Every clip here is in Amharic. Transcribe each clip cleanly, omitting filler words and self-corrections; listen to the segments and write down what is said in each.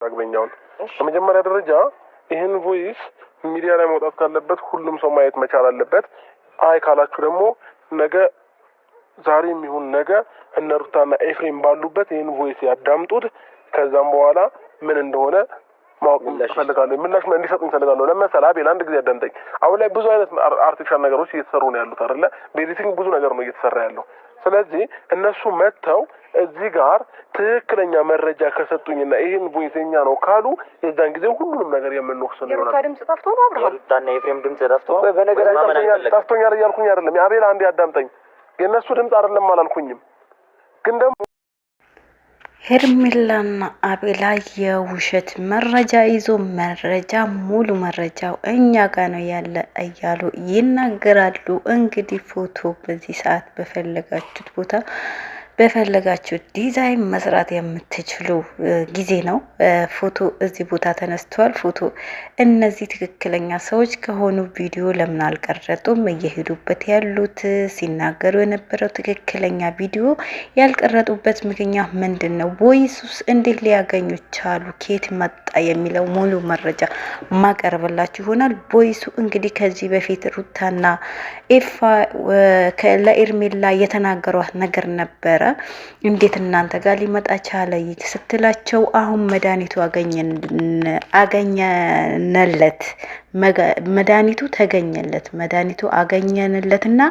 አግበኛውን በመጀመሪያ ደረጃ ይህን ቮይስ ሚዲያ ላይ መውጣት ካለበት ሁሉም ሰው ማየት መቻል አለበት። አይ ካላችሁ ደግሞ ነገ ዛሬም ይሁን ነገ እነ ሩታና ኤፍሬም ባሉበት ይህን ቮይስ ያዳምጡት። ከዛም በኋላ ምን እንደሆነ ማወቅ ፈልጋለሁ። ምላሽ እንዲሰጡኝ ፈልጋለሁ። ለምሳሌ አቤል አንድ ጊዜ ያዳምጠኝ። አሁን ላይ ብዙ አይነት አርቲፊሻል ነገሮች እየተሰሩ ነው ያሉት አይደለ? በኤዲቲንግ ብዙ ነገር ነው እየተሰራ ያለው። ስለዚህ እነሱ መጥተው እዚህ ጋር ትክክለኛ መረጃ ከሰጡኝና ይሄን ቮይስኛ ነው ካሉ የዛን ጊዜ ሁሉንም ነገር የምንወስነው ይሆናል። የሩታ ድምጽ ጠፍቶ ነው አብርሃም የሩታና የኤፍሬም ድምጽ ጠፍቶ በነገራችን ጠፍቶኛል እያልኩኝ አይደለም። አቤል አንዴ ያዳምጠኝ። የእነሱ ድምጽ አይደለም አላልኩኝም። ግን ደግሞ ሄርሜላና አቤላ የውሸት መረጃ ይዞ መረጃ ሙሉ መረጃው እኛ ጋር ነው ያለ እያሉ ይናገራሉ። እንግዲህ ፎቶ በዚህ ሰዓት በፈለጋችሁት ቦታ በፈለጋችሁት ዲዛይን መስራት የምትችሉ ጊዜ ነው። ፎቶ እዚህ ቦታ ተነስተዋል። ፎቶ እነዚህ ትክክለኛ ሰዎች ከሆኑ ቪዲዮ ለምን አልቀረጡም? እየሄዱበት ያሉት ሲናገሩ የነበረው ትክክለኛ ቪዲዮ ያልቀረጡበት ምክንያት ምንድን ነው? ቮይሱስ እንዴት ሊያገኙ ቻሉ? ኬት መጣ የሚለው ሙሉ መረጃ ማቀርብላችሁ ይሆናል። ቮይሱ እንግዲህ ከዚህ በፊት ሩታና ኤፋ ለኤርሜላ የተናገሯት ነገር ነበረ። እንዴት እናንተ ጋር ሊመጣ ቻለ ስትላቸው አሁን መድኃኒቱ አገኘንለት መድኃኒቱ ተገኘለት መድኃኒቱ አገኘንለትና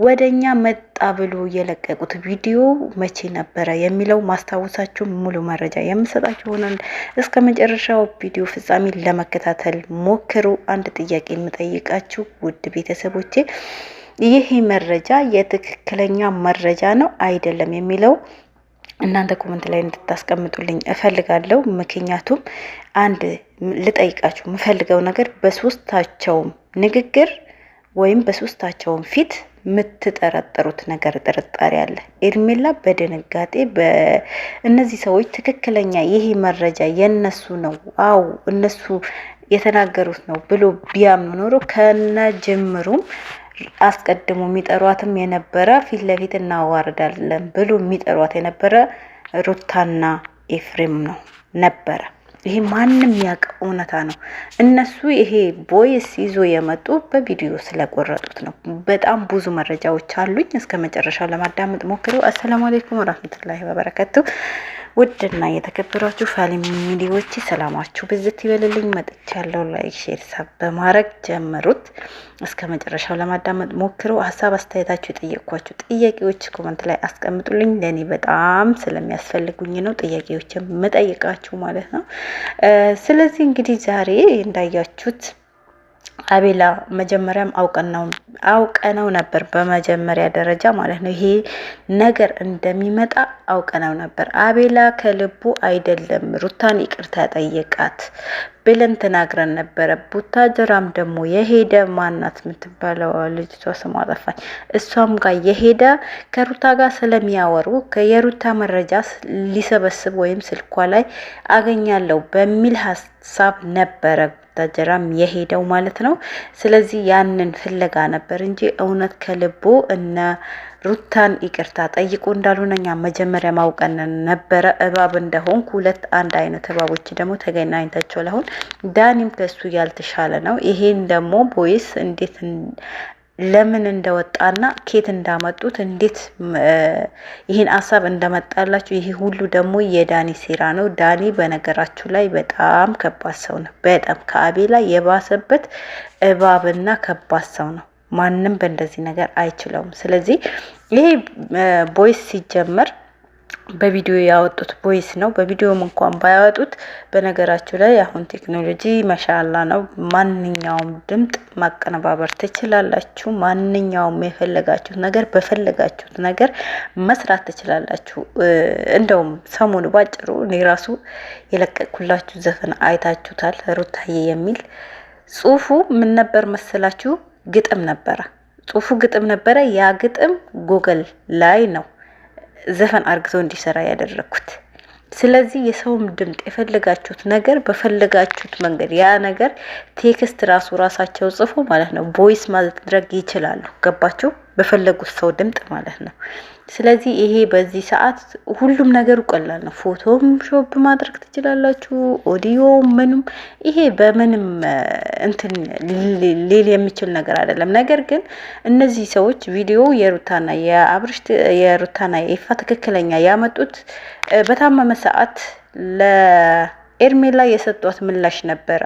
ወደኛ መጣ ብሎ የለቀቁት ቪዲዮ መቼ ነበረ የሚለው ማስታወሳችሁ ሙሉ መረጃ የምሰጣችሁ ሆናል። እስከ መጨረሻው ቪዲዮ ፍጻሜ ለመከታተል ሞክሩ። አንድ ጥያቄ የምጠይቃችሁ ውድ ቤተሰቦቼ ይሄ መረጃ የትክክለኛ መረጃ ነው አይደለም የሚለው እናንተ ኮሜንት ላይ እንድታስቀምጡልኝ እፈልጋለሁ። ምክንያቱም አንድ ልጠይቃችሁ የምፈልገው ነገር በሶስታቸውም ንግግር ወይም በሶስታቸውም ፊት የምትጠረጠሩት ነገር ጥርጣሬ አለ። ኤርሜላ በድንጋጤ በእነዚህ ሰዎች ትክክለኛ ይሄ መረጃ የነሱ ነው፣ አው እነሱ የተናገሩት ነው ብሎ ቢያምኑ ኖሮ ከነ ጅምሩም አስቀድሞ የሚጠሯትም የነበረ ፊት ለፊት እናዋርዳለን ብሎ የሚጠሯት የነበረ ሩታና ኤፍሬም ነው ነበረ። ይሄ ማንም ያውቅ እውነታ ነው። እነሱ ይሄ ቮይስ ይዞ የመጡ በቪዲዮ ስለቆረጡት ነው። በጣም ብዙ መረጃዎች አሉኝ። እስከ መጨረሻው ለማዳመጥ ሞክሩ። አሰላሙ አለይኩም ወራህመቱላሂ ወበረካቱ። ውድና የተከበራችሁ ፋሚሊዎች ሰላማችሁ ብዝት ይበልልኝ። መጥቻለሁ። ላይክ ሼር ሰብ በማድረግ ጀምሩት። እስከ መጨረሻው ለማዳመጥ ሞክሩ። ሀሳብ አስተያየታችሁ የጠየቅኳችሁ ጥያቄዎች ኮሜንት ላይ አስቀምጡልኝ። ለኔ በጣም ስለሚያስፈልጉኝ ነው ጥያቄዎችን መጠየቃችሁ ማለት ነው። ስለዚህ እንግዲህ ዛሬ እንዳያችሁት አቤላ መጀመሪያም አውቀነው ነበር። በመጀመሪያ ደረጃ ማለት ነው ይሄ ነገር እንደሚመጣ አውቀነው ነበር። አቤላ ከልቡ አይደለም ሩታን ይቅርታ ጠየቃት ብለን ተናግረን ነበረ። ቡታጅራም ደግሞ የሄደ ማናት የምትባለው ልጅቷ ስሟ ጠፋኝ። እሷም ጋር የሄደ ከሩታ ጋር ስለሚያወሩ የሩታ መረጃ ሊሰበስብ ወይም ስልኳ ላይ አገኛለሁ በሚል ሀሳብ ነበረ ቡታጅራም የሄደው ማለት ነው። ስለዚህ ያንን ፍለጋ ነበር እንጂ እውነት ከልቦ እነ ሩታን ይቅርታ ጠይቆ እንዳልሆነኛ መጀመሪያ ማውቀን ነበረ። እባብ እንደሆንኩ ሁለት አንድ አይነት እባቦች ደግሞ ተገናኝታቸው ለሆን ዳኒም ከሱ ያልተሻለ ነው። ይሄን ደግሞ ቦይስ እንዴት ለምን እንደወጣና ኬት እንዳመጡት እንዴት ይሄን ሐሳብ እንደመጣላችሁ ይሄ ሁሉ ደግሞ የዳኒ ሴራ ነው። ዳኒ በነገራችሁ ላይ በጣም ከባድ ሰው ነው። በጣም ከአቤላ የባሰበት እባብና ከባድ ሰው ነው። ማንም በእንደዚህ ነገር አይችለውም። ስለዚህ ይሄ ቦይስ ሲጀመር በቪዲዮ ያወጡት ቦይስ ነው። በቪዲዮም እንኳን ባያወጡት በነገራችሁ ላይ አሁን ቴክኖሎጂ ማሻአላ ነው። ማንኛውም ድምጽ ማቀነባበር ትችላላችሁ። ማንኛውም የፈለጋችሁት ነገር በፈለጋችሁት ነገር መስራት ትችላላችሁ። እንደውም ሰሞኑ ባጭሩ እኔ ራሱ የለቀኩላችሁ ዘፈን አይታችሁታል። ሩታዬ የሚል ጽሁፉ ምን ነበር መሰላችሁ? ግጥም ነበረ። ጽሁፉ ግጥም ነበረ። ያ ግጥም ጎግል ላይ ነው ዘፈን አርግቶ እንዲሰራ ያደረኩት። ስለዚህ የሰውም ድምጽ የፈለጋችሁት ነገር በፈለጋችሁት መንገድ ያ ነገር ቴክስት ራሳቸው ጽፎ ማለት ነው ቮይስ ማድረግ ይችላሉ። ገባችሁ? በፈለጉት ሰው ድምጽ ማለት ነው። ስለዚህ ይሄ በዚህ ሰዓት ሁሉም ነገሩ ቀላል ነው። ፎቶም ሾፕ ማድረግ ትችላላችሁ፣ ኦዲዮ ምንም፣ ይሄ በምንም እንትን ሊል የሚችል ነገር አይደለም። ነገር ግን እነዚህ ሰዎች ቪዲዮ የሩታና የሩታና የኢፋ ትክክለኛ ያመጡት በታመመ ሰዓት ለኤርሜላ የሰጧት ምላሽ ነበረ።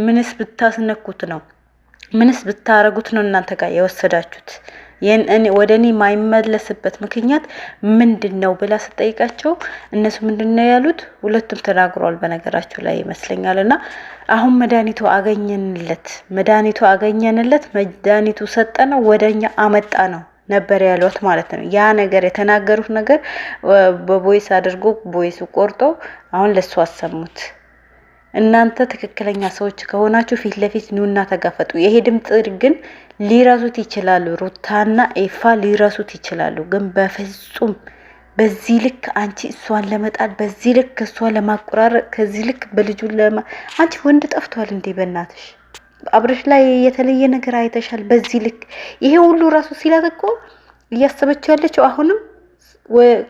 ምንስ ብታስነኩት ነው? ምንስ ብታረጉት ነው እናንተ ጋር የወሰዳችሁት? ወደ እኔ ማይመለስበት ምክንያት ምንድነው ብላ ስጠይቃቸው እነሱ ምንድነው ያሉት? ሁለቱም ተናግሯል በነገራቸው ላይ ይመስለኛልና አሁን መድኃኒቱ አገኘንለት፣ መድኃኒቱ ሰጠነው፣ ወደኛ አመጣ ነው ነበር ያሏት ማለት ነው። ያ ነገር የተናገሩት ነገር በቮይስ አድርጎ ቮይሱ ቆርጦ አሁን ለሱ አሰሙት። እናንተ ትክክለኛ ሰዎች ከሆናችሁ ፊት ለፊት ኑና ተጋፈጡ። ይሄ ድምጽ ግን ሊረሱት ይችላሉ፣ ሩታና ኤፋ ሊረሱት ይችላሉ። ግን በፍጹም በዚህ ልክ አንቺ እሷን ለመጣል፣ በዚህ ልክ እሷን ለማቆራረጥ፣ ከዚህ ልክ በልጁ አንቺ ወንድ ጠፍቷል እንዴ? በእናትሽ አብረሽ ላይ የተለየ ነገር አይተሻል? በዚህ ልክ ይሄ ሁሉ ራሱ ሲላት እኮ እያሰበችው ያለችው አሁንም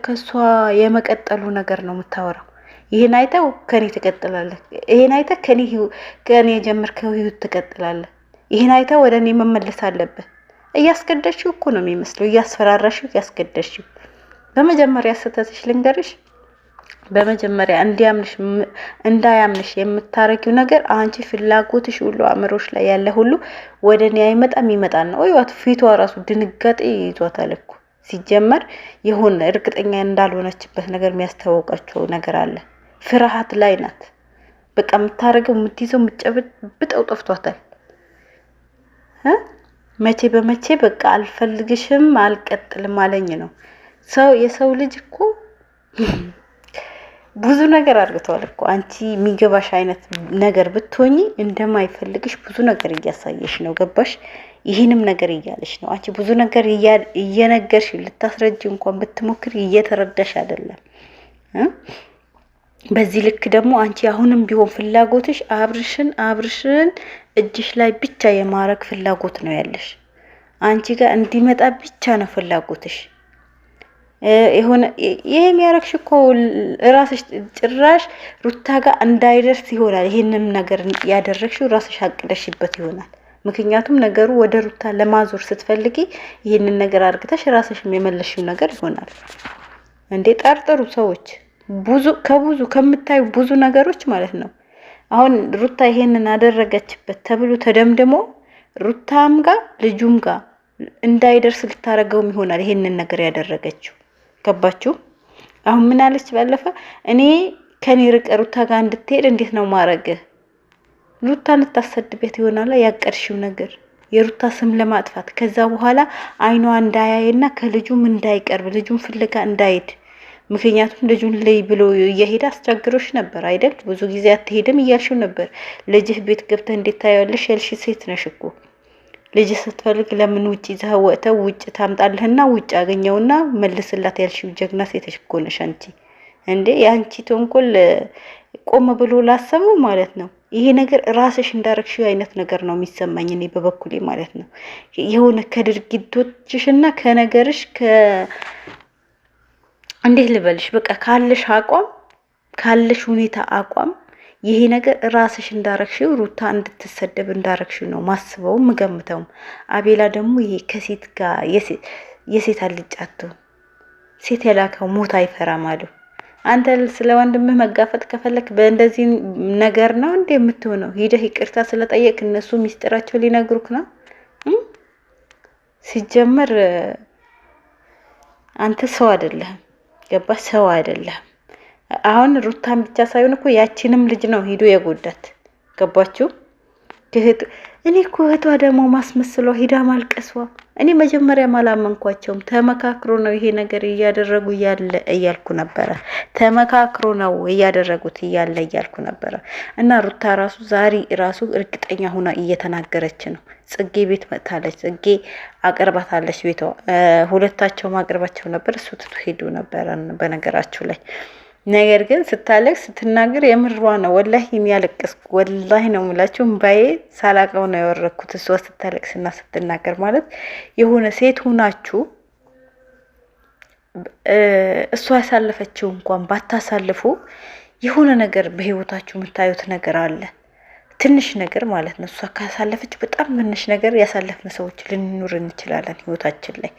ከሷ የመቀጠሉ ነገር ነው የምታወራው። ይሄን አይተው ከኔ ትቀጥላለህ፣ ይሄን አይተህ ከኔ የጀመርከው ህይወት ትቀጥላለህ፣ ይሄን አይተው ወደ እኔ መመለስ አለብህ። እያስገደሽው እኮ ነው የሚመስለው፣ እያስፈራራሽው፣ እያስገደሽው። በመጀመሪያ ስተትሽ ልንገርሽ፣ በመጀመሪያ እንዳያምንሽ የምታረጊው ነገር አንቺ ፍላጎትሽ ሁሉ አእምሮሽ ላይ ያለ ሁሉ ወደ እኔ አይመጣም፣ ይመጣል ነው። ወይዋት ፊቷ ራሱ ድንጋጤ ይዟታል እኮ። ሲጀመር የሆነ እርግጠኛ እንዳልሆነችበት ነገር የሚያስታውቃቸው ነገር አለ። ፍርሃት ላይ ናት። በቃ የምታረገው የምትይዘው የምትጨብጠው ጠፍቷታል። መቼ በመቼ በቃ አልፈልግሽም አልቀጥልም አለኝ ነው። የሰው ልጅ እኮ ብዙ ነገር አድርገዋል እኮ። አንቺ የሚገባሽ አይነት ነገር ብትሆኚ እንደማይፈልግሽ ብዙ ነገር እያሳየሽ ነው። ገባሽ? ይህንም ነገር እያለሽ ነው። አንቺ ብዙ ነገር እየነገርሽ ልታስረጂ እንኳን ብትሞክር እየተረዳሽ አይደለም። በዚህ ልክ ደግሞ አንቺ አሁንም ቢሆን ፍላጎትሽ አብርሽን እጅሽ ላይ ብቻ የማረግ ፍላጎት ነው ያለሽ። አንቺ ጋር እንዲመጣ ብቻ ነው ፍላጎትሽ። ይሄ የሚያረክሽ እኮ ራስሽ ጭራሽ ሩታ ጋር እንዳይደርስ ይሆናል። ይሄንም ነገር ያደረግሽው ራስሽ አቅደሽበት ይሆናል። ምክንያቱም ነገሩ ወደ ሩታ ለማዞር ስትፈልጊ ይሄንን ነገር አርግተሽ ራስሽም የመለሽው ነገር ይሆናል። እንዴ ጠርጥሩ ሰዎች፣ ከብዙ ከምታዩ ብዙ ነገሮች ማለት ነው። አሁን ሩታ ይሄንን አደረገችበት ተብሎ ተደምድሞ ሩታም ጋር ልጁም ጋር እንዳይደርስ ልታረገው ይሆናል ይሄንን ነገር ያደረገችው። ገባችሁ? አሁን ምን አለች ባለፈ? እኔ ከኔ ሩታ ጋር እንድትሄድ እንዴት ነው ማረገ? ሩታን ልታሰድበት ይሆናል ያቀርሽው ነገር፣ የሩታ ስም ለማጥፋት። ከዛ በኋላ አይኗ እንዳያይና ከልጁም እንዳይቀርብ ልጁን ፍለጋ እንዳይሄድ። ምክንያቱም ልጁን ላይ ብሎ እየሄደ አስቸግሮሽ ነበር አይደል? ብዙ ጊዜ አትሄድም እያልሽው ነበር። ልጅህ ቤት ገብተህ እንዴት ታያለሽ ያልሽ ሴት ነሽ እኮ። ልጅ ስትፈልግ ለምን ውጪ ዘወተው ውጪ ታምጣልህና ውጪ አገኘውና መልስላት ያልሽው ጀግና ሴት እኮ ነሽ አንቺ። እንዴ ያንቺ ተንኮል ቆም ብሎ ላሰበው ማለት ነው። ይሄ ነገር ራስሽ እንዳረክሽው አይነት ነገር ነው የሚሰማኝ እኔ በበኩሌ ማለት ነው። የሆነ ከድርጊቶችሽና ከነገርሽ እንዴት ልበልሽ፣ በቃ ካለሽ ሁኔታ አቋም ይሄ ነገር ራስሽ እንዳረክሽው ሩታ እንድትሰደብ እንዳረክሽው ነው ማስበው ምገምተው። አቤላ ደግሞ ይሄ ከሴት ጋር የሴት አልጫቱ ሴት የላከው ሞት አይፈራም አሉ። አንተ ስለ ወንድምህ መጋፈጥ ከፈለክ በእንደዚህ ነገር ነው እንዴ የምትሆነው? ሄደህ ይቅርታ ስለጠየቅ እነሱ ሚስጥራቸው ሊነግሩክ ነው። ሲጀመር አንተ ሰው አይደለህም። ገባ? ሰው አይደለህም። አሁን ሩታን ብቻ ሳይሆን እኮ ያቺንም ልጅ ነው ሄዶ የጎዳት። ገባችሁ? እኔ እኮ እህቷ ደግሞ ማስመስሏ ሄዳ ማልቀሷ እኔ መጀመሪያ ማላመንኳቸውም። ተመካክሮ ነው ይሄ ነገር እያደረጉ ያለ እያልኩ ነበረ። ተመካክሮ ነው እያደረጉት ያለ እያልኩ ነበረ። እና ሩታ ራሱ ዛሬ ራሱ እርግጠኛ ሆና እየተናገረች ነው። ጽጌ ቤት መጥታለች። ጽጌ አቅርባታለች ቤቷ። ሁለታቸውም አቅርባቸው ነበር። እሱ ትቶ ሄዶ ነበር በነገራችሁ ላይ። ነገር ግን ስታለቅስ ስትናገር የምሯ ነው። ወላሂ የሚያለቅስ ወላሂ ነው የምላችሁ። እምባዬ ሳላቀው ነው ያወረኩት። እሷ ስታለቅስና ስትናገር ማለት የሆነ ሴት ሆናችሁ እሷ ያሳለፈችው እንኳን ባታሳልፉ የሆነ ነገር በህይወታችሁ የምታዩት ነገር አለ። ትንሽ ነገር ማለት ነው። እሷ ካሳለፈች በጣም ትንሽ ነገር ያሳለፍን ሰዎች ልንኖር እንችላለን ህይወታችን ላይ።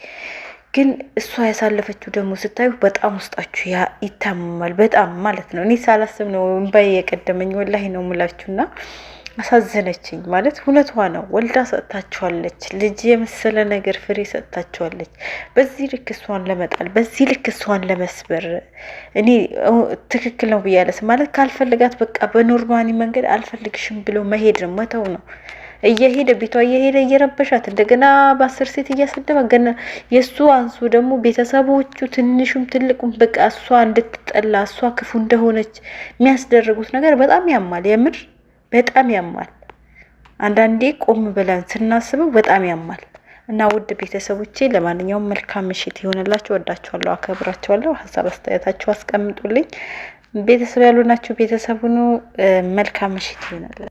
ግን እሷ ያሳለፈችው ደግሞ ስታዩ በጣም ውስጣችሁ ይታመማል። በጣም ማለት ነው። እኔ ሳላስብ ነው እንባዬ የቀደመኝ ወላሂ ነው የምላችሁና አሳዘነችኝ። ማለት እውነቷ ነው። ወልዳ ሰጥታችኋለች። ልጅ የመሰለ ነገር ፍሬ ሰጥታችኋለች። በዚህ ልክ እሷን ለመጣል፣ በዚህ ልክ እሷን ለመስበር እኔ ትክክል ነው ብያለስ ማለት ካልፈልጋት በቃ በኖርማኒ መንገድ አልፈልግሽም ብሎ መሄድ ነው፣ መተው ነው። እየሄደ ቤቷ እየሄደ እየረበሻት እንደገና በ10 ሴት እያሰደባ ገና የሱ አንሱ ደግሞ ቤተሰቦቹ ትንሹም ትልቁም በቃ እሷ እንድትጠላ እሷ ክፉ እንደሆነች የሚያስደርጉት ነገር በጣም ያማል። የምር በጣም ያማል። አንዳንዴ ቆም ብለን ስናስበው በጣም ያማል። እና ውድ ቤተሰቦቼ ለማንኛውም መልካም ምሽት ይሆንላችሁ። ወዳችኋለሁ፣ አከብራችኋለሁ። ሀሳብ አስተያየታችሁ አስቀምጡልኝ። ቤተሰብ ያሉ ናችሁ ቤተሰቡኑ መልካም ምሽት ይሆንላችሁ።